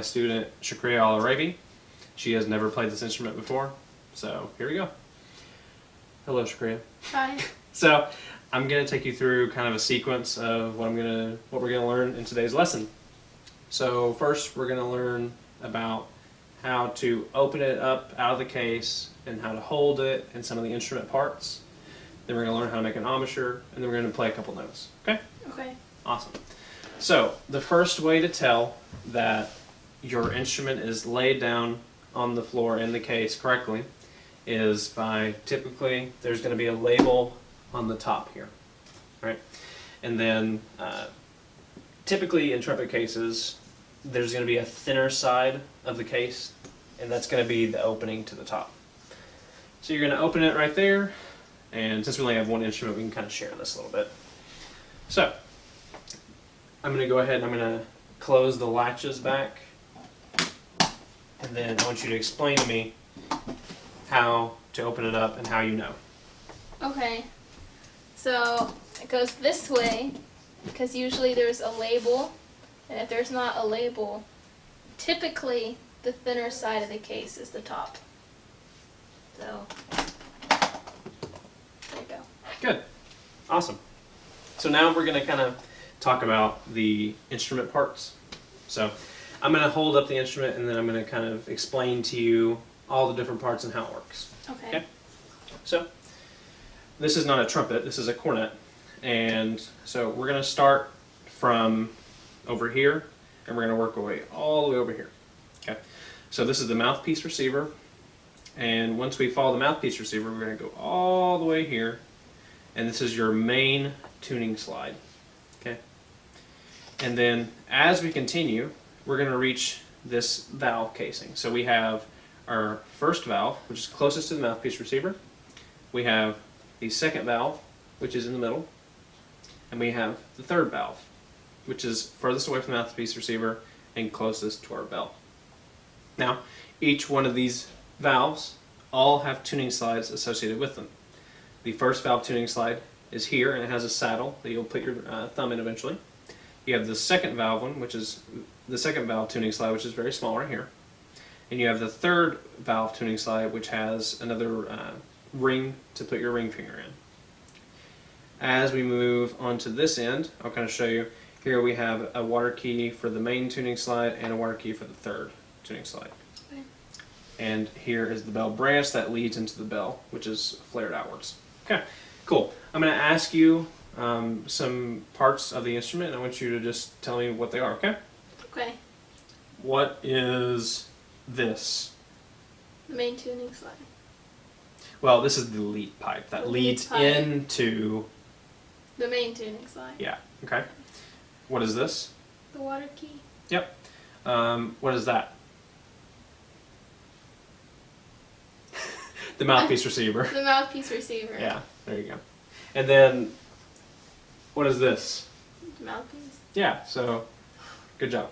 student Shakriya Al-Arabi. She has never played this instrument before, so here we go. Hello, Shakriya. Hi. So I'm going to take you through kind of a sequence of what we're going to learn in today's lesson. So first we're going to learn about how to open it up out of the case and how to hold it and some of the instrument parts. Then we're going to learn how to make an embouchure, and then we're going to play a couple notes. Okay? Okay. Awesome. So the first way to tell that your instrument is laid down on the floor in the case correctly is by typically there's going to be a label on the top here, right? And then typically in trumpet cases there's going to be a thinner side of the case, and that's going to be the opening to the top. So you're going to open it right there, and since we only have one instrument, we can kind of share this a little bit. So I'm going to go ahead and I'm going to close the latches back, and then I want you to explain to me how to open it up and how you know. Okay. So it goes this way because usually there's a label, and if there's not a label, typically the thinner side of the case is the top. So there you go. Good. Awesome. So now we're going to kind of talk about the instrument parts. So I'm going to hold up the instrument, and then I'm going to kind of explain to you all the different parts and how it works. Okay. So this is not a trumpet, this is a cornet. And so we're going to start from over here, and we're going to work our way all the way over here. Okay. So this is the mouthpiece receiver, and once we follow the mouthpiece receiver, we're going to go all the way here, and this is your main tuning slide. Okay. And then as we continue, we're going to reach this valve casing. So we have our first valve, which is closest to the mouthpiece receiver. We have the second valve, which is in the middle. And we have the third valve, which is furthest away from the mouthpiece receiver and closest to our bell. Now, each one of these valves all have tuning slides associated with them. The first valve tuning slide is here, and it has a saddle that you'll put your thumb in eventually. You have the second valve one, which is the second valve tuning slide, which is very small right here. And you have the third valve tuning slide, which has another ring to put your ring finger in. As we move on to this end, I'll kind of show you. Here we have a water key for the main tuning slide and a water key for the third tuning slide. Okay. And here is the bell branch that leads into the bell, which is flared outwards. Okay, cool. I'm going to ask you some parts of the instrument, and I want you to just tell me what they are, okay? Okay. What is this? The main tuning slide. Well, this is the lead pipe that leads into... The main tuning slide. Yeah, okay. What is this? The water key. Yep. What is that? The mouthpiece receiver. The mouthpiece receiver. Yeah, there you go. And then, what is this? The mouthpiece. Yeah, so, good job.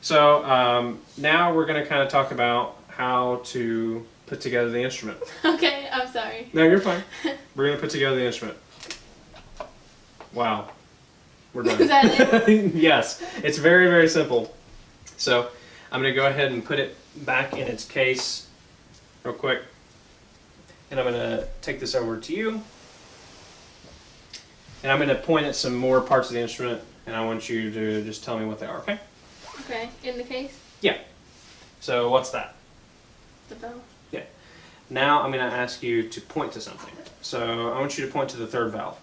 So, now we're going to kind of talk about how to put together the instrument. Okay, I'm sorry. No, you're fine. We're going to put together the instrument. Wow. We're done. Is that it? Yes, it's very, very simple. So, I'm going to go ahead and put it back in its case real quick. And I'm going to take this over to you. And I'm going to point at some more parts of the instrument, and I want you to just tell me what they are, okay? Okay, in the case? Yeah. So what's that? The bell. Yeah. Now I'm going to ask you to point to something. So I want you to point to the third valve.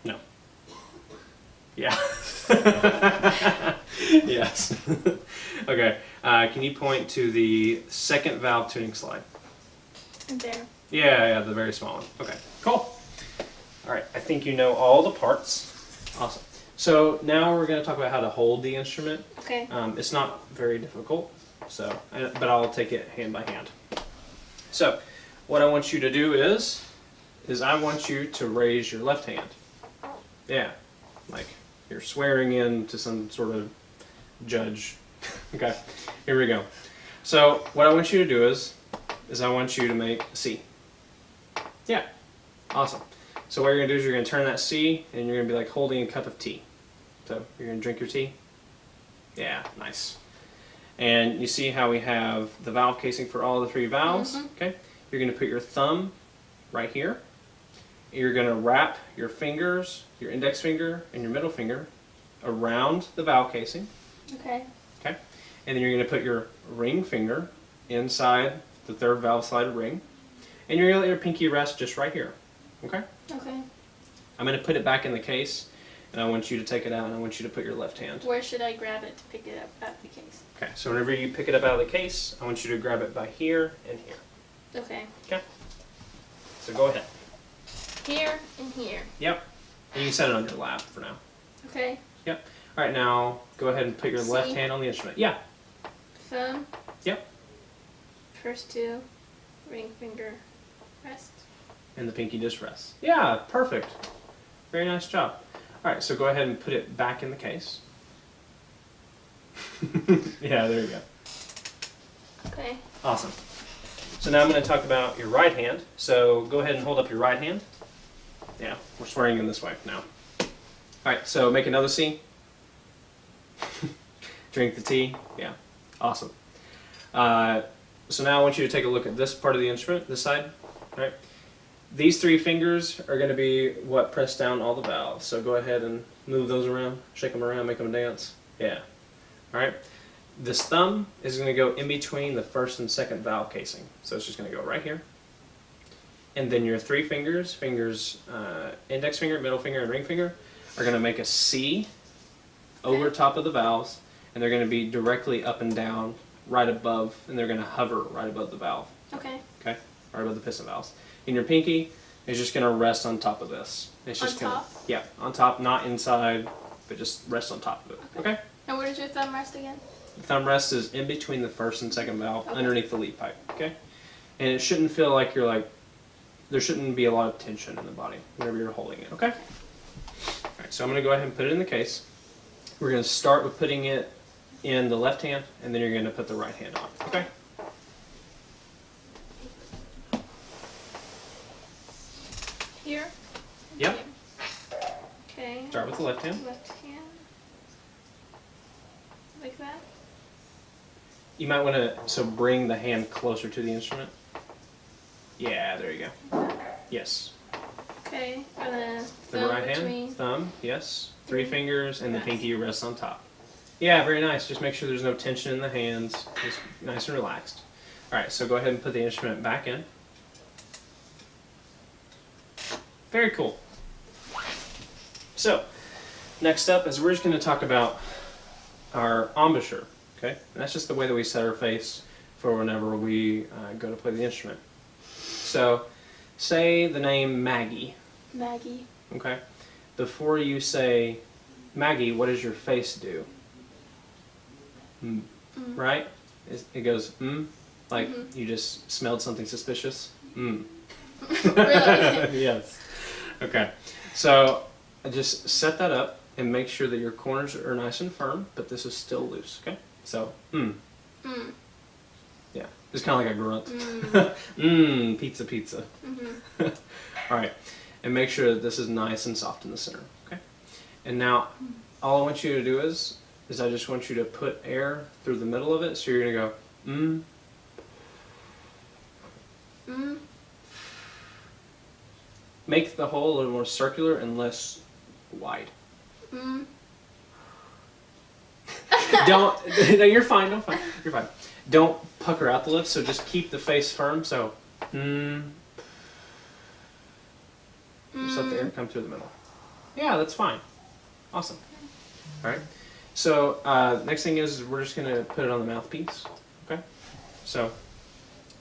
No. Yeah. Yes. Okay. Can you point to the second valve tuning slide? There. Yeah, the very small one. Okay, cool. All right, I think you know all the parts. Awesome. So now we're going to talk about how to hold the instrument. Okay. It's not very difficult, but I'll take it hand by hand. So what I want you to do is I want you to raise your left hand. Yeah, like you're swearing in to some sort of judge. Okay, here we go. So what I want you to do is I want you to make a C. Yeah, awesome. So what you're going to do is you're going to turn that C, and you're going to be like holding a cup of tea. So you're going to drink your tea. Yeah, nice. And you see how we have the valve casing for all the 3 valves? Okay. You're going to put your thumb right here. You're going to wrap your fingers, your index finger and your middle finger, around the valve casing. Okay. Okay. And then you're going to put your ring finger inside the 3rd valve slided ring. And you're going to let your pinky rest just right here. Okay? Okay. I'm going to put it back in the case, and I want you to take it out, and I want you to put your left hand. Where should I grab it to pick it up out of the case? Okay, so whenever you pick it up out of the case, I want you to grab it by here and here. Okay. Okay? So go ahead. Here and here. Yep. And you can set it on your lap for now. Okay. Yep. All right, now go ahead and put your left See? hand on the instrument. Yeah. Thumb. Yep. First 2. Ring finger. Rest. And the pinky just rests. Yeah, perfect. Very nice job. All right, so go ahead and put it back in the case. Yeah, there you go. Okay. Awesome. So now I'm going to talk about your right hand. So go ahead and hold up your right hand. Yeah, we're swearing in this way now. All right, so make another C. Drink the tea. Yeah, awesome. So now I want you to take a look at this part of the instrument, this side. All right. These 3 fingers are going to be what press down all the valves. So go ahead and move those around, shake them around, make them dance. Yeah. All right. This thumb is going to go in between the 1st and 2nd valve casing. So it's just going to go right here. And then your 3 fingers, index finger, middle finger, and ring finger, are going to make a C over top of the valves, and they're going to be directly up and down, right above, and they're going to hover right above the valve. Okay. Okay, right above the piston valves. And your pinky is just going to rest on top of this. It's just On gonna, top? Yeah, on top, not inside, but just rest on top of it. Okay? And where does your thumb rest again? The thumb rest is in between the 1st and 2nd valve, Okay. underneath the lead pipe. Okay? And it shouldn't feel like you're like, there shouldn't be a lot of tension in the body whenever you're holding it. Okay? All right, so I'm going to go ahead and put it in the case. We're going to start with putting it in the left hand, and then you're going to put the right hand on. Okay? Here? Yep. Here. Okay. Start with the left hand. Left hand. Like that? You might want to bring the hand closer to the instrument. Yeah, there you go. Yes. Okay. And then The thumb right between. hand, thumb, yes. 3 fingers, and the pinky rests on top. Yeah, very nice. Just make sure there's no tension in the hands. Just nice and relaxed. All right, so go ahead and put the instrument back in. Very cool. So, next up is we're just going to talk about our embouchure. Okay, and that's just the way that we set our face for whenever we go to play the instrument. So, say the name Maggie. Maggie. Okay, before you say Maggie, what does your face do? Mm. Right? It goes like you just smelled something suspicious. Really? Yes. Okay. So just set that up and make sure that your corners are nice and firm, but this is still loose. Okay. So yeah, it's kind of like a grunt. Pizza, pizza. All right, and make sure that this is nice and soft in the center. Okay. And now all I want you to do is I just want you to put air through the middle of it. So you're gonna go Make the hole a little more circular and less wide. Don't. No, you're fine. Don't fine. You're fine. Don't pucker out the lips. So just keep the face firm. So just let the air come through the middle. Yeah, that's fine. Awesome. All right. So next thing is we're just gonna put it on the mouthpiece. Okay. So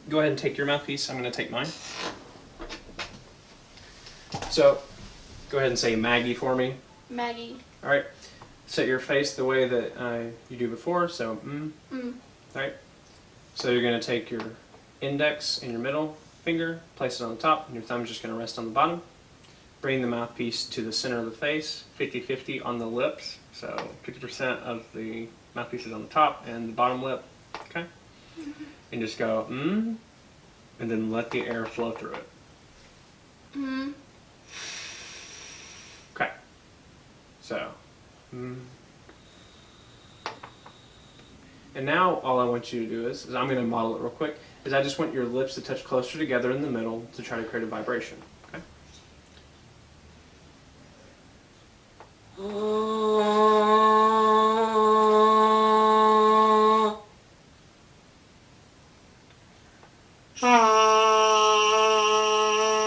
go ahead and take your mouthpiece. I'm gonna take mine. So go ahead and say Maggie for me. Maggie. All right. Set your face the way that you do before. So All right. So you're gonna take your index and your middle finger, place it on the top, and your thumb's just gonna rest on the bottom. Bring the mouthpiece to the center of the face, 50-50 on the lips. So 50% of the mouthpiece is on the top and the bottom lip. Okay. And just go and then let the air flow through it. Okay. So And now all I want you to do is I'm going to model it real quick, is I just want your lips to touch closer together in the middle to try to create a vibration. Okay?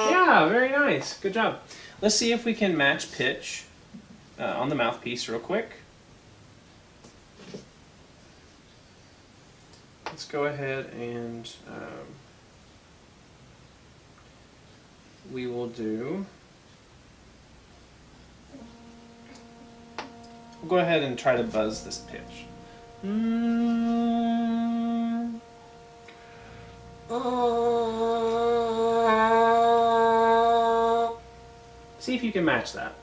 Yeah, very nice. Good job. Let's see if we can match pitch on the mouthpiece real quick. Let's go ahead and we will do. We'll go ahead and try to buzz this pitch. See if you can match that.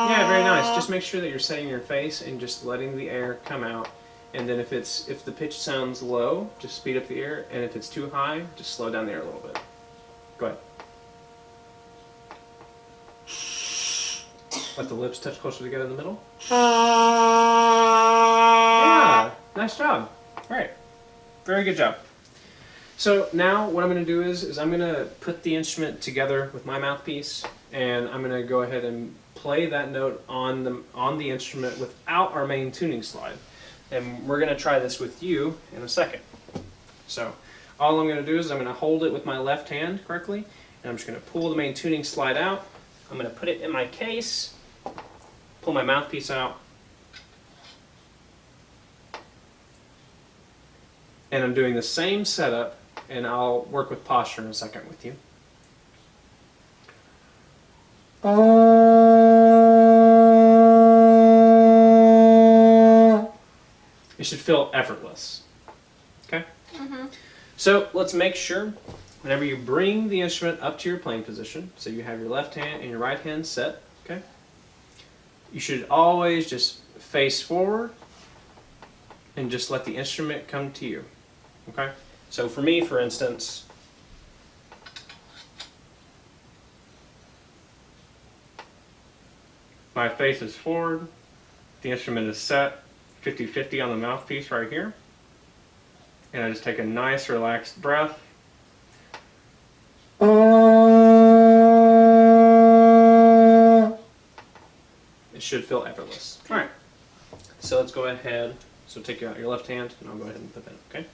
Yeah, very nice. Just make sure that you're setting your face and just letting the air come out. And then if the pitch sounds low, just speed up the air. And if it's too high, just slow down the air a little bit. Go ahead. Let the lips touch closer together in the middle. Yeah, nice job. All right, very good job. So now what I'm going to do is I'm going to put the instrument together with my mouthpiece, and I'm going to go ahead and play that note on the instrument without our main tuning slide. And we're going to try this with you in a second. So all I'm going to do is I'm going to hold it with my left hand correctly, and I'm just going to pull the main tuning slide out. I'm going to put it in my case, pull my mouthpiece out, and I'm doing the same setup, and I'll work with posture in a second with you. It should feel effortless. Okay? Mm-hmm. So let's make sure whenever you bring the instrument up to your playing position, so you have your left hand and your right hand set, okay? You should always just face forward and just let the instrument come to you, okay? So for me, for instance, my face is forward, the instrument is set 50-50 on the mouthpiece right here, and I just take a nice relaxed breath. It should feel effortless. All right, so let's go ahead. So take out your left hand, and I'll go ahead and put that in, okay?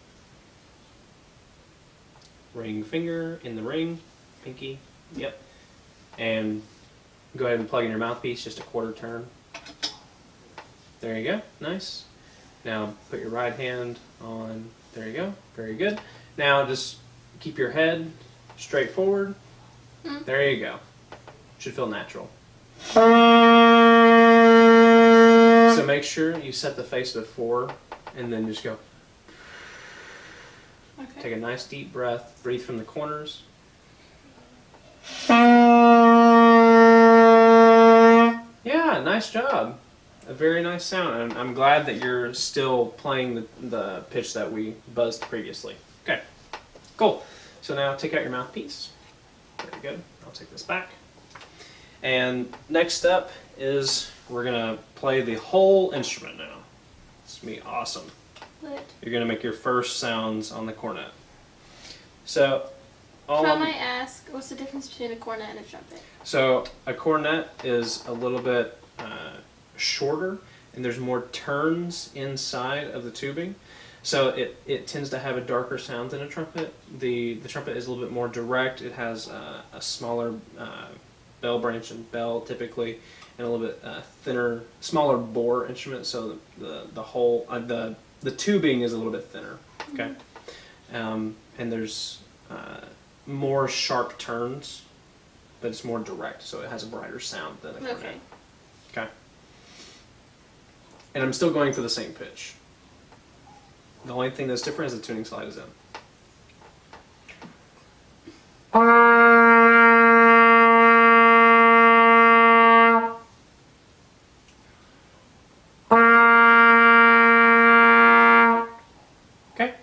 Ring finger in the ring, pinky, yep. And go ahead and plug in your mouthpiece, just a quarter turn. There you go, nice. Now put your right hand on, there you go, very good. Now just keep your head straight forward. There you go. Should feel natural. So make sure you set the face before and then just go. Okay. Take a nice deep breath, breathe from the corners. Yeah, nice job. A very nice sound. I'm glad that you're still playing the pitch that we buzzed previously. Okay, cool. So now take out your mouthpiece. Very good. I'll take this back. And next up is we're going to play the whole instrument now. It's going to be awesome. What? You're going to make your first sounds on the cornet. So, If I might ask, what's the difference between a cornet and a trumpet? So, a cornet is a little bit shorter, and there's more turns inside of the tubing. So it tends to have a darker sound than a trumpet. The trumpet is a little bit more direct. It has a smaller bell branch and bell typically, and a little bit thinner, smaller bore instrument. So the whole the tubing is a little bit thinner. Okay, and there's more sharp turns, but it's more direct. So it has a brighter sound than a cornet. Okay. Okay. And I'm still going for the same pitch. The only thing that's different is the tuning slide is in. Okay,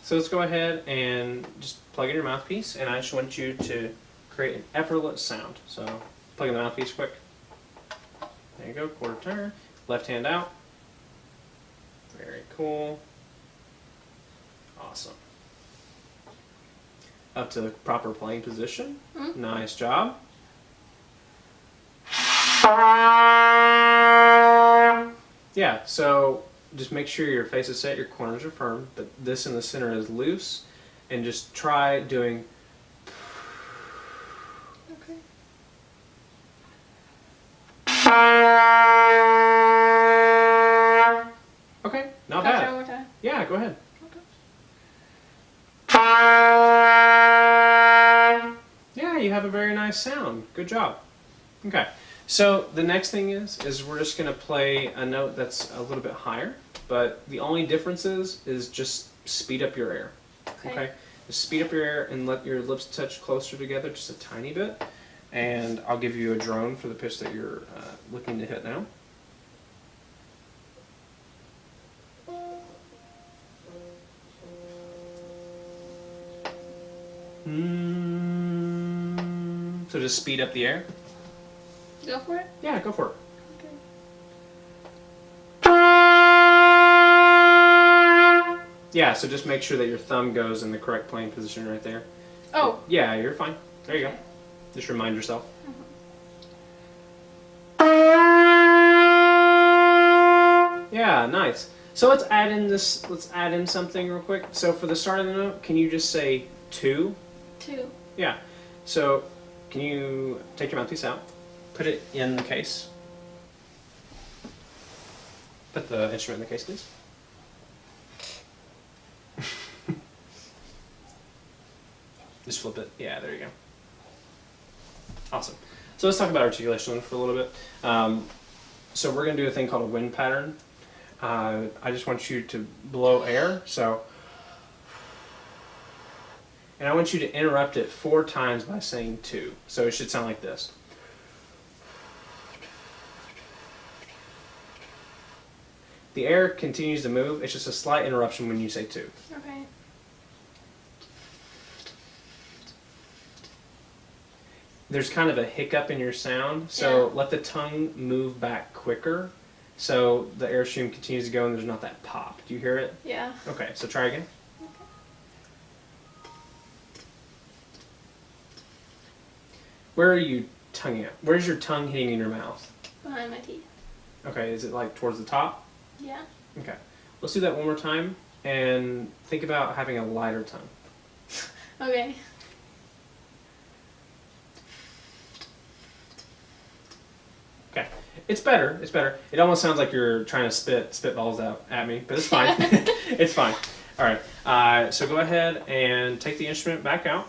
so let's go ahead and just plug in your mouthpiece, and I just want you to create an effortless sound. So plug in the mouthpiece quick. There you go, quarter turn. Left hand out. Very cool. Awesome. Up to the proper playing position. Mm-hmm. Nice job. Yeah, so just make sure your face is set, your corners are firm, but this in the center is loose, and just try doing. Okay. Okay, not Try bad. one more time. Yeah, go ahead. Yeah, you have a very nice sound. Good job. Okay, so the next thing is we're just going to play a note that's a little bit higher, but the only difference is just speed up your air. Okay? Just speed up your air and let your lips touch closer together just a tiny bit, and I'll give you a drone for the pitch that you're looking to hit now. So just speed up the air. Go for it. Yeah, go for it. Okay. Yeah, so just make sure that your thumb goes in the correct playing position right there. Oh. Yeah, you're fine. There you Okay. go. Just remind yourself. Yeah, nice. So let's add in this. Let's add in something real quick. So for the start of the note, can you just say 2? 2. Yeah. So can you take your mouthpiece out, put it in the case. Put the instrument in the case, please. Just flip it. Yeah, there you go. Awesome. So let's talk about articulation for a little bit. So we're going to do a thing called a wind pattern. I just want you to blow air. And I want you to interrupt it 4 times by saying 2. So it should sound like this. The air continues to move. It's just a slight interruption when you say 2. Okay. There's kind of a hiccup in your sound, so Yeah. let the tongue move back quicker so the airstream continues to go and there's not that pop. Do you hear it? Yeah. Okay, so try again. Okay. Where are you tonguing at? Where's your tongue hitting in your mouth? Behind my teeth. Okay, is it like towards the top? Yeah. Okay. Let's do that one more time and think about having a lighter tongue. Okay. Okay. It's better. It's better. It almost sounds like you're trying to spit balls out at me, but it's fine. It's fine. All right. So go ahead and take the instrument back out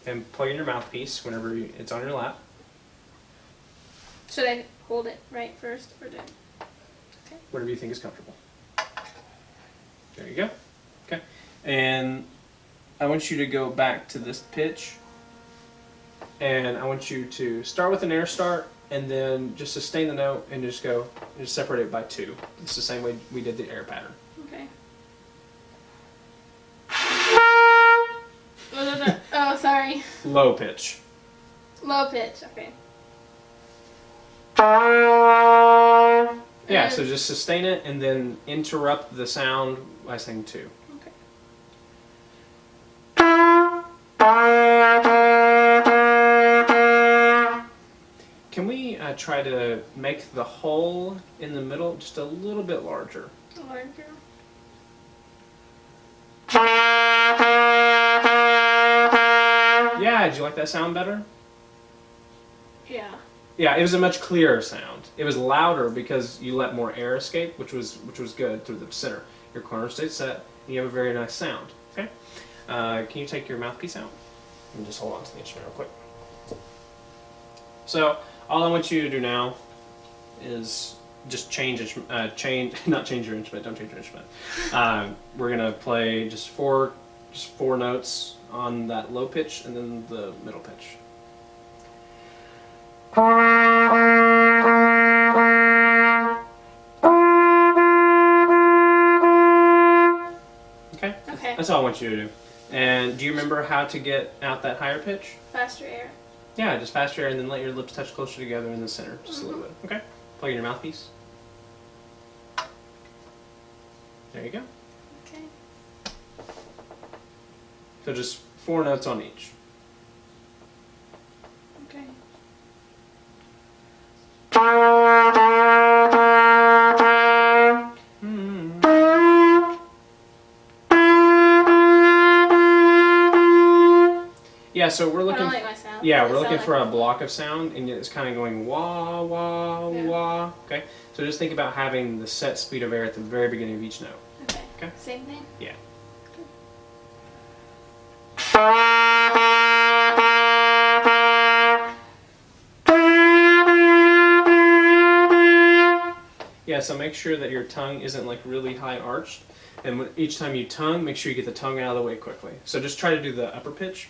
and plug in your mouthpiece whenever it's on your lap. Should I hold it right first or do? Okay. Whatever you think is comfortable. There you go. Okay. And I want you to go back to this pitch. And I want you to start with an air start and then just sustain the note and just go, just separate it by 2. It's the same way we did the air pattern. Okay. Oh, sorry. Low pitch. Low pitch. Okay. Yeah, so just sustain it and then interrupt the sound by saying 2. Okay. Can we try to make the hole in the middle just a little bit larger? Larger. Yeah, did you like that sound better? Yeah. Yeah, it was a much clearer sound. It was louder because you let more air escape, which was good through the center. Your corner stayed set, and you have a very nice sound. Okay. Can you take your mouthpiece out and just hold on to the instrument real quick? So all I want you to do now is just not change your instrument. Don't change your instrument. We're gonna play just four notes on that low pitch and then the middle pitch. Okay? Okay. That's all I want you to do. And do you remember how to get out that higher pitch? Faster air. Yeah, just faster air and then let your lips touch closer together in the center, just a little bit. Okay? Plug in your mouthpiece. There you go. Okay. So just 4 notes on each. Okay. Yeah, so we're I looking. don't like my sound. Yeah, Does we're it looking sound for like a block of sound, and it's kind of going wah wah Yeah. wah. Okay, so just think about having the set speed of air at the very beginning of each note. Okay. Okay. Same thing? Yeah. Yeah, so make sure that your tongue isn't like really high arched, and each time you tongue, make sure you get the tongue out of the way quickly. So just try to do the upper pitch.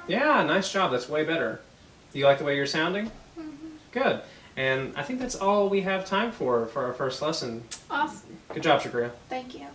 Yeah, nice job. That's way better. Do you like the way you're sounding? Mm-hmm. Good. And I think that's all we have time for our first lesson. Awesome. Good job, Shakira. Thank you.